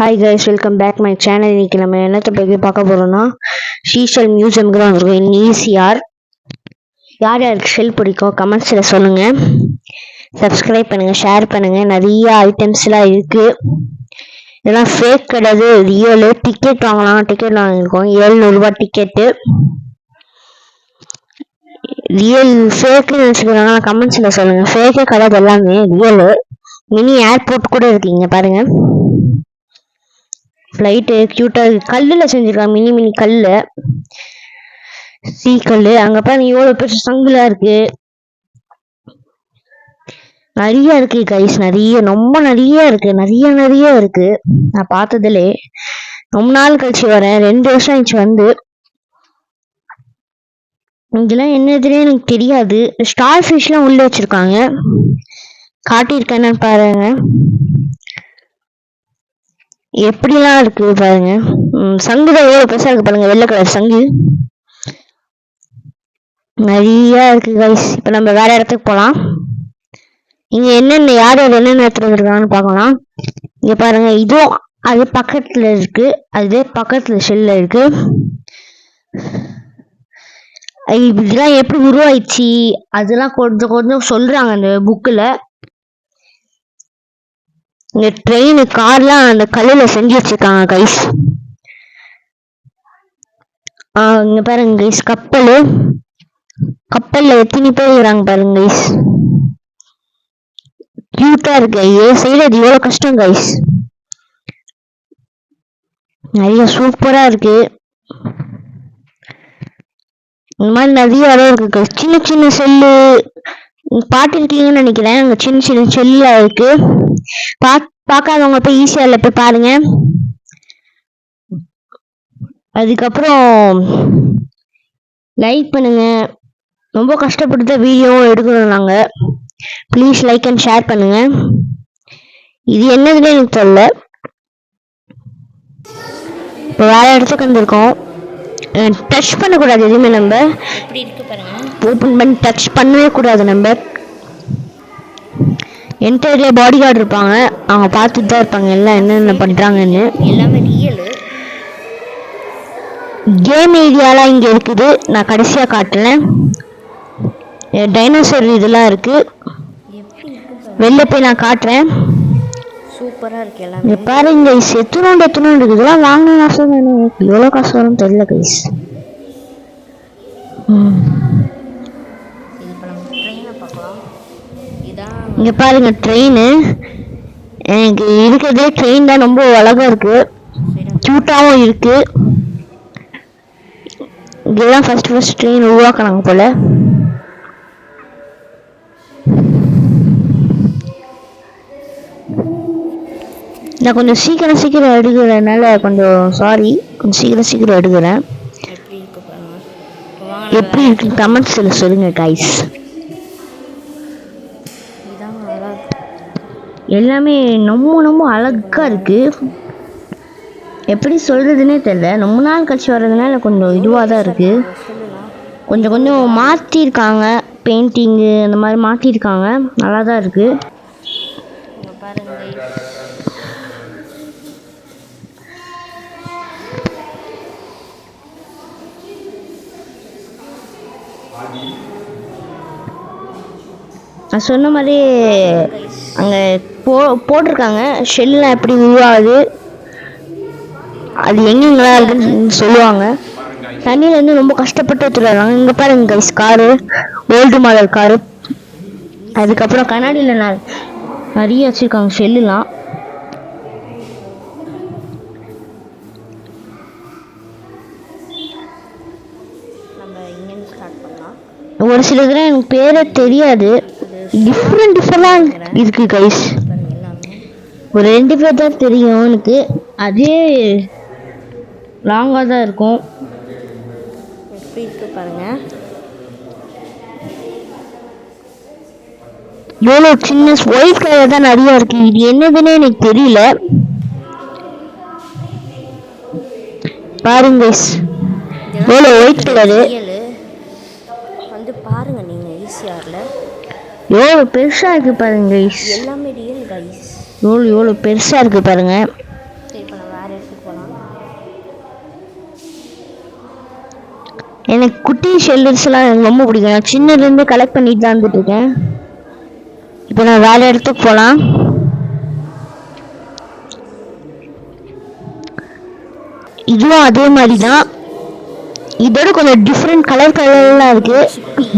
Hi guys, welcome back my channel. இன்னைக்கு நம்ம என்னத்தை பற்றி பார்க்க போகிறோம்னா ஷீஷல் மியூசியம்க்கு தான் வந்திருக்கோம். ஈஸியார் யார் யாருக்கு ஷெல் பிடிக்கும் கமெண்ட்ஸில் சொல்லுங்கள். சப்ஸ்கிரைப் பண்ணுங்கள், ஷேர் பண்ணுங்கள். நிறைய ஐட்டம்ஸ்லாம் இருக்குது. இதெல்லாம் ஃபேக் கிடையாது, ரியலு. டிக்கெட் வாங்கலாம், டிக்கெட் வாங்கியிருக்கோம். 700 டிக்கெட்டு. ரியல் ஃபேக்குன்னு நினச்சிக்கிறாங்க, கமெண்ட்ஸில் சொல்லுங்கள். ஃபேக்கே கிடையாது, எல்லாமே ரியலு. மினி ஏர்போர்ட் கூட இருக்கீங்க பாருங்கள். ஃப்ளைட்டு க்யூட்டாக கல்லில் செஞ்சுருக்காங்க, மினி மினி கல், கல். அங்கே பாருங்க எவ்வளோ பெருசு சங்குலாம் இருக்கு. நிறைய இருக்கு கைஸ், ரொம்ப நிறைய இருக்கு, நிறைய இருக்கு. நான் பார்த்ததுலே ரொம்ப நாள் கழிச்சு வரேன், 2 வருஷம் ஆயிடுச்சு வந்து. இதெல்லாம் என்னதுன்னே எனக்கு தெரியாது. ஸ்டார் ஃபிஷ்லாம் உள்ள வச்சிருக்காங்க, காட்டியிருக்கேன்னு பாருங்க. எப்படிலாம் இருக்கு பாருங்க. சங்குதான் எவ்வளவு பெருசா இருக்கு பாருங்க, வெள்ளை கலர் சங்கு நிறைய இருக்கு கைஸ். இப்ப நம்ம வேற இடத்துக்கு போலாம். இங்க என்னென்ன யார் என்னென்ன இடத்துல இருக்காங்கன்னு பார்க்கலாம். இங்க பாருங்க, இதுவும் அது பக்கத்துல இருக்கு, அது பக்கத்துல ஷெல்ல இருக்கு. இதெல்லாம் எப்படி உருவாயிடுச்சு அதெல்லாம் கொஞ்சம் கொஞ்சம் சொல்றாங்க அந்த புக்குல. இந்த ட்ரெயின் கார்லாம் அந்த கல்லுல செஞ்சு வச்சிருக்காங்க கைஸ். இங்க பாருங்க கைஸ், கப்பல்ல எத்தனை பேர் இருக்கிறாங்க பாருங்க கைஸ். கியூட்டா இருக்கு. செய்யறது எவ்வளவு கஷ்டம் கைஸ். நிறைய சூப்பரா இருக்கு. இந்த மாதிரி நிறைய இடம் இருக்கு கைஸ். சின்ன சின்ன செல்லு பாத்துருக்கீங்கன்னு நினைக்கிறேன். அங்க சின்ன சின்ன செல்ல இருக்கு. பார்க்காதவங்க போய் ஈஸியார்ல போய் பாருங்க. அதுக்கப்புறம் லைக் பண்ணுங்க. ரொம்ப கஷ்டப்பட்டு வீடியோ எடுக்கணும் நாங்க. ப்ளீஸ் லைக் அண்ட் ஷேர் பண்ணுங்க. இது என்னதுன்னு எனக்கு தெரியல. இப்போ வேற இடத்துக்கு வந்திருக்கோம். டச் பண்ணக்கூடாது எதுவுமே. நம்ம ஓப்பன் பண்ணி டச் பண்ணவே கூடாது. நம்ம என்டையர்ல பாடி கார்டு இருப்பாங்க, அவங்க பார்த்துட்டு தான் இருப்பாங்க எல்லாம் என்னென்ன பண்றாங்கன்னு. எல்லாமே ரியல். கேம் ஏரியாலாம் இங்க இருக்குது, நான் கடைசியா காட்டுறேன். டைனோசர் இதெல்லாம் இருக்கு, வெளில போய் நான் காட்டுறேன். சூப்பரா இருக்கு எல்லாமே. பாருங்க கைஸ், எத்தனோண்டு இருக்கு. இதெல்லாம் வாங்க காசு தானே, எவ்வளவு காசு வரும்னு தெரியல கைஸ். இங்க பாருங்க ட்ரெயின். எனக்கு இருக்கிறதே ட்ரெயின் தான் ரொம்ப அழகா இருக்கு, கியூட்டாவும் இருக்கு. இங்கதான் ஃபர்ஸ்ட் ட்ரெயின் உருவாக்குறாங்க போல. நான் கொஞ்சம் சீக்கிரம் எடுக்கிறதுனால கொஞ்சம் சாரி, கொஞ்சம் சீக்கிரம் எடுக்கிறேன். எப்படி இருக்கு கமெண்ட்ஸ்ல சொல்லுங்க கைஸ். எல்லாமே ரொம்ப அழகா இருக்கு. எப்படி சொல்றதுன்னே தெரியல. ரொம்ப நாள் கழிச்சு வர்றதுனால கொஞ்சம் இதுவாக தான் இருக்கு. கொஞ்சம் மாற்றிருக்காங்க, பெயிண்டிங்கு அந்த மாதிரி மாற்றிருக்காங்க, நல்லா தான் இருக்கு. நான் சொன்ன மாதிரி அங்கே போட்டிருக்காங்க ஷெல்லாம் எப்படி உருவாகுது, அது எங்கெங்கெல்லாம் இருக்குன்னு சொல்லுவாங்க. தண்ணியில இருந்து ரொம்ப கஷ்டப்பட்டு எடுத்துருவாங்க. இங்க பாருங்க guys, car, old model car. அதுக்கப்புறம் கண்ணாடியில நிறைய வச்சிருக்காங்க ஷெல்லாம். ஒரு சில இதெல்லாம் எனக்கு பேரே தெரியாது. டிஃப்ரெண்டா இருக்கு கைஸ். ஒரு 2 பேர் தான் தெரியும் எனக்கு, அதே லாங்கா தான் இருக்கும். எப்படி இருக்கு பாருங்க. எவ்வளோ சின்ன ஒயிட் கலர் தான் நிறைய இருக்கு. இது என்னதுன்னு எனக்கு தெரியல. பாருங்க கைஸ், எவ்வளோ ஒயிட் கலரு வந்து பாருங்க. நீங்க ஈஸியார்ல எவ்வளோ பெருசா இருக்கு பாருங்க கைஸ். எல்லாமே ரியல் கைஸ். எவ்வளோ பெருசா இருக்கு பாருங்க. எனக்கு குட்டி ஷெல்லர்ஸ்லாம் எனக்கு ரொம்ப பிடிக்கும். நான் சின்னதுலேருந்து கலெக்ட் பண்ணிட்டு தான் வந்துட்டு இருக்கேன். இப்போ நான் வேற இடத்துக்கு போகலாம். இதுவும் அதே மாதிரி தான். இதோட கொஞ்சம் டிஃப்ரெண்ட் கலர்லாம் இருக்கு.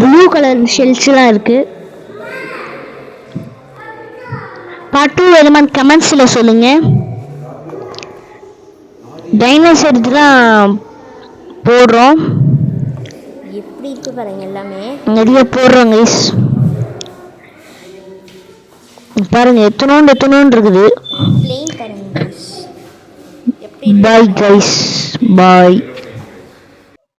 ப்ளூ கலர் ஷெல்ஸ்லாம் இருக்கு. பார்ட் 2 வேணுமான்னு கமெண்ட்ஸில் சொல்லுங்க. டைனோசர் இதெல்லாம் போடுறோம். எப்படி இருக்கு பாருங்க, எல்லாமே நிறைய போடுறோம் கைஸ். பாருங்க எத்தனோண்டு இருக்குது. பிளேன் பாருங்க guys. எப்படி பாய் கைஸ், பாய்.